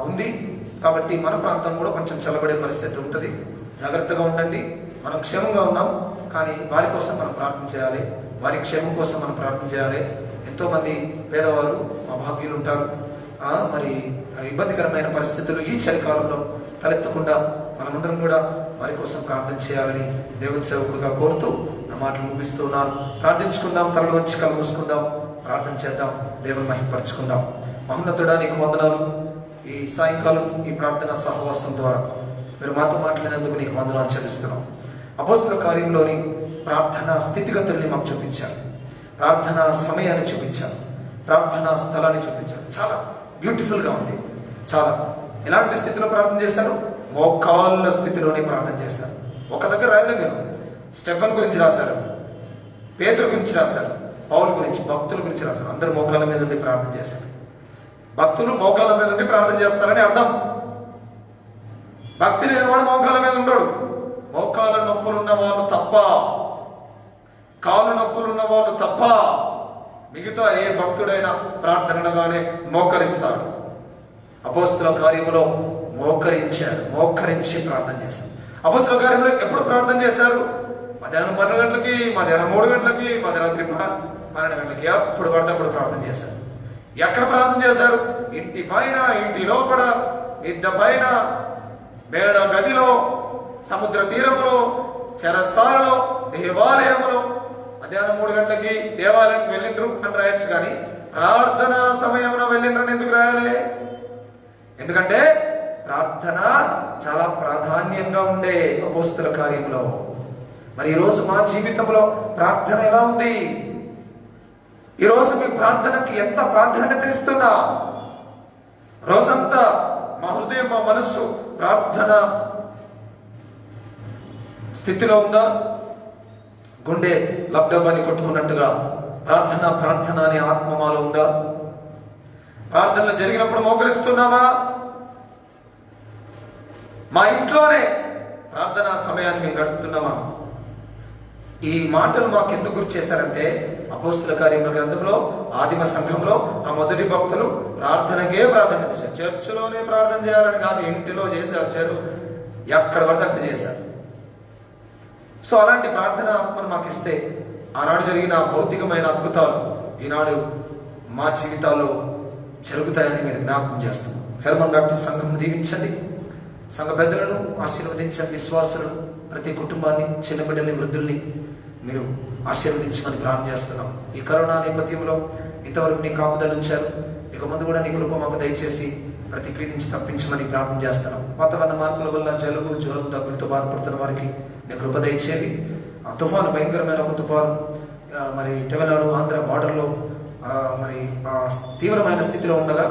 ఉంది. కాబట్టి మన ప్రాంతం కూడా కొంచెం చల్లబడే పరిస్థితి ఉంటుంది. జాగ్రత్తగా ఉండండి. మనం క్షేమంగా ఉన్నాం, కానీ వారి కోసం మనం ప్రార్థన చేయాలి, వారి క్షేమం కోసం మనం ప్రార్థన చేయాలి. ఎంతోమంది పేదవారు అభాగ్యులు ఉంటారు. మరి ఇబ్బందికరమైన పరిస్థితులు ఈ చలికాలంలో తలెత్తకుండా మనమందరం కూడా వారి కోసం ప్రార్థన చేయాలని దేవుని సేవకుడుగా కోరుతూ నా మాటలు ముగిస్తున్నాను. ప్రార్థించుకుందాం, తలలో వచ్చి కళ్ళు మూసుకుందాం, ప్రార్థన చేద్దాం, దేవుని మహిమపరచుకుందాం. మహోన్నతుడా నీకు వందనాలు. ఈ సాయంకాలం ఈ ప్రార్థన సహవాసం ద్వారా మీరు మాతో మాట్లాడినందుకు నీకు వందనాలు చెల్లిస్తున్నాం. అపోస్తల కార్యంలోని ప్రార్థనా స్థితిగతుల్ని మాకు చూపించారు, ప్రార్థనా సమయాన్ని చూపించారు, ప్రార్థనా స్థలాన్ని చూపించారు. చాలా బ్యూటిఫుల్గా ఉంది. చాలా ఎలాంటి స్థితిలో ప్రార్థన చేశారు? మోకాళ్ళ స్థితిలోనే ప్రార్థన చేశారు. ఒక దగ్గర రాయలే మీరు స్టెఫన్ గురించి రాశారు, పేతురు గురించి రాశారు, పౌలు గురించి, భక్తుల గురించి రాశారు. అందరూ మోకాళ్ళ మీద ఉండి ప్రార్థన చేశారు. భక్తులు మోకాళ్ళ మీద ఉండి ప్రార్థన చేస్తారని అర్థం. భక్తి లేనివాడు మోకాళ్ళ మీద ఉంటాడు. మోకాళ్ళ నొప్పులున్న వాళ్ళు తప్ప, కాళ్ళు నొప్పులున్న వాళ్ళు తప్ప మిగతా ఏ భక్తుడైనా ప్రార్థనగానే మోకరిస్తాడు. అపోస్తల కార్యములో మోకరించి ప్రార్థన చేశారు. అపోస్తల కార్యంలో ఎప్పుడు ప్రార్థన చేశారు? మధ్యాహ్నం 12 గంటలకి, మధ్యాహ్నం 3 గంటలకి, మధ్యరాత్రి 12 గంటలకి, ఎప్పుడు పడితే అప్పుడు ప్రార్థన చేశారు. ఎక్కడ ప్రార్థన చేశారు? ఇంటి పైన, ఇంటి లోపల, మిద్దె పైన, మేడ గదిలో, సముద్ర తీరములో, చెరసాలలో, దేవాలయములో. మధ్యాహ్నం 3 గంటలకి దేవాలయానికి వెళ్ళిండ్రు అని రాయొచ్చు, కానీ ప్రార్థన సమయంలో వెళ్ళిండ్రని ఎందుకు రాయాలి? ఎందుకంటే ప్రార్థన చాలా ప్రాధాన్యంగా ఉండే అపోస్తల కార్యంలో. మరి ఈరోజు మా జీవితంలో ప్రార్థన ఎలా ఉంది? ఈరోజు మీ ప్రార్థనకి ఎంత ప్రాధాన్యత ఇస్తున్నా? రోజంతా మా హృదయం, మా మనస్సు ప్రార్థన స్థితిలో ఉందా? గుండె లబ్డబని కొట్టుకున్నట్టుగా ప్రార్థన అనే ఆత్మ మాలో ఉందా? ప్రార్థనలు జరిగినప్పుడు మోకరిస్తున్నామా? మా ఇంట్లోనే ప్రార్థనా సమయాన్ని మేము గడుపుతున్నామా? ఈ మాటలు మాకు ఎందుకు గుర్తు చేశారంటే, అపోస్తల కార్యముల గ్రంథంలో ఆదిమ సంఘంలో ఆ మొదటి భక్తులు ప్రార్థనకే ప్రాధాన్యత ఇచ్చారు. చర్చిలోనే ప్రార్థన చేయాలని కాదు, ఇంటిలో చేశారు, ఎక్కడ పడితే అక్కడ చేశారు. సో అలాంటి ప్రార్థన ఆత్మను మాకు ఇస్తే ఆనాడు జరిగిన భౌతికమైన అద్భుతాలు ఈనాడు మా జీవితాల్లో జరుగుతాయని మీరు జ్ఞాపకం చేస్తున్నాం. హెర్మన్ బ్యాప్టిస్ట్ సంఘం దీవించండి, సంఘ పెద్దలను ఆశీర్వదించండి, విశ్వాసులను, ప్రతి కుటుంబాన్ని, చిన్న బిడ్డల్ని, వృద్ధుల్ని మీరు ఆశీర్వదించమని ప్రార్థన చేస్తున్నాం. ఈ కరోనా నేపథ్యంలో ఇంతవరకు నీ కాపుదల ఉంచారు. ఇక ముందు కూడా నీ కృప మాకు దయచేసి ప్రతి కీడు నుంచి తప్పించమని ప్రార్థన చేస్తున్నాం. వాతావరణ మార్పుల వల్ల జలుబు, జ్వరం, దగ్గులతో బాధపడుతున్న వారికి నీ కృప దయచేయండి. ఆ తుఫాను, భయంకరమైన ఒక తుఫాను మరి తమిళనాడు, ఆంధ్ర బార్డర్లో మరి ఆ తీవ్రమైన స్థితిలో ఉండగా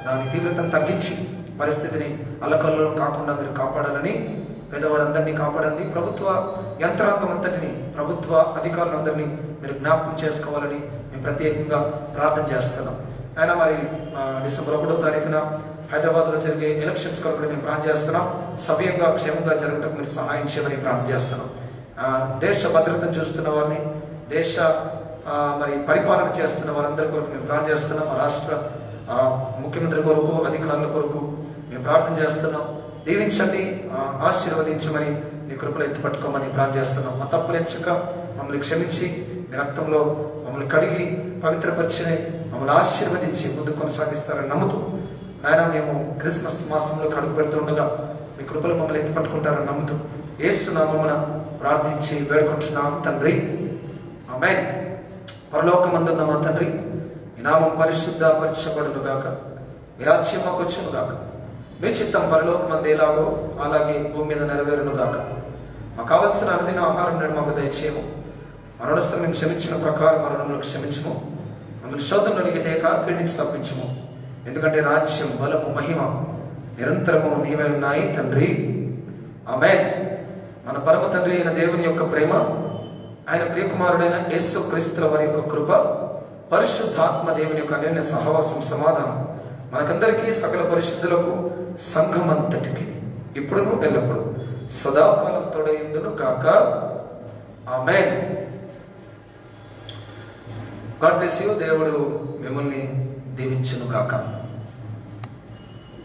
దాని తీవ్రతను తగ్గించి పరిస్థితిని అల్లకల్లోలం కాకుండా మీరు కాపాడాలని, పేదవారందరినీ కాపాడండి. ప్రభుత్వ యంత్రాంగం అంతటిని, ప్రభుత్వ అధికారులందరినీ మీరు జ్ఞాపకం చేసుకోవాలని మేము ప్రత్యేకంగా ప్రార్థన చేస్తున్నాం. అయినా మరి డిసెంబర్ 1వ తారీఖున హైదరాబాద్లో జరిగే ఎలక్షన్స్ కొరకు మేము ప్రార్థన చేస్తున్నాం. సవ్యంగా, క్షేమంగా జరగడానికి మీరు సహాయం చేయమని ప్రార్థన చేస్తున్నాం. దేశ భద్రతను చూస్తున్న వారిని, దేశ మరి పరిపాలన చేస్తున్న వారందరి కొరకు మేము ప్రార్థన చేస్తున్నాం. రాష్ట్ర ముఖ్యమంత్రి కొరకు, అధికారుల కొరకు మేము ప్రార్థన చేస్తున్నాం. దీవించండి, ఆశీర్వదించమని మీ కృపలో ఎత్తుపట్టుకోమని ప్రార్థన చేస్తున్నాం. మా తప్పులు ఎంచక మమ్మల్ని క్షమించి మీ రక్తంలో మమ్మల్ని కడిగి పవిత్రపరిచి మమ్మల్ని ఆశీర్వదించి ముందు కొనసాగిస్తారని నమ్ముతూ, నాయన మేము క్రిస్మస్ మాసంలో అడుగు పెడుతుండగా మీ కృపలో మమ్మల్ని ఎత్తుపట్టుకుంటారని నమ్ముతూ యేసు నామమున ప్రార్థించి వేడుకుంటున్నాం తండ్రి, ఆమేన్. పరలోకమందున్న మా తండ్రి, మీ నామం పరిశుద్ధపరచబడును గాక, మీ రాజ్యం మాకు వచ్చును గాక, మీ చిత్తం పరలోకమందు ఎలాగో అలాగే భూమి మీద నెరవేరును గాక. మాకు కావలసిన అనుదిన ఆహారం నేడు మాకు దయచేయము, మరణస్థం మేము క్షమించిన ప్రకారం మరణంలో క్షమించము, మమ్మల్ని శోధంలోనికి తేక కీడి నుంచి తప్పించము. ఎందుకంటే రాజ్యం, బలము, మహిమ నిరంతరము నీవే ఉన్నాయి తండ్రి, ఆమేన్. మన పరమ తండ్రి అయిన దేవుని యొక్క ప్రేమ, ఆయన ప్రియకుమారుడైన యేసు క్రీస్తుల వారి యొక్క కృప, పరిశుద్ధాత్మ దేవుని యొక్క అన్యోన్య సహవాసం, సమాధానం మనకందరికీ, సకల పరిశుద్ధులకు, సంఘమంతటికి ఇప్పుడును ఎల్లప్పుడు సదాకాలం తోడైండును కాక. ఆమేన్. God bless you. దేవుడు మిమ్మల్ని దీవించును గాక.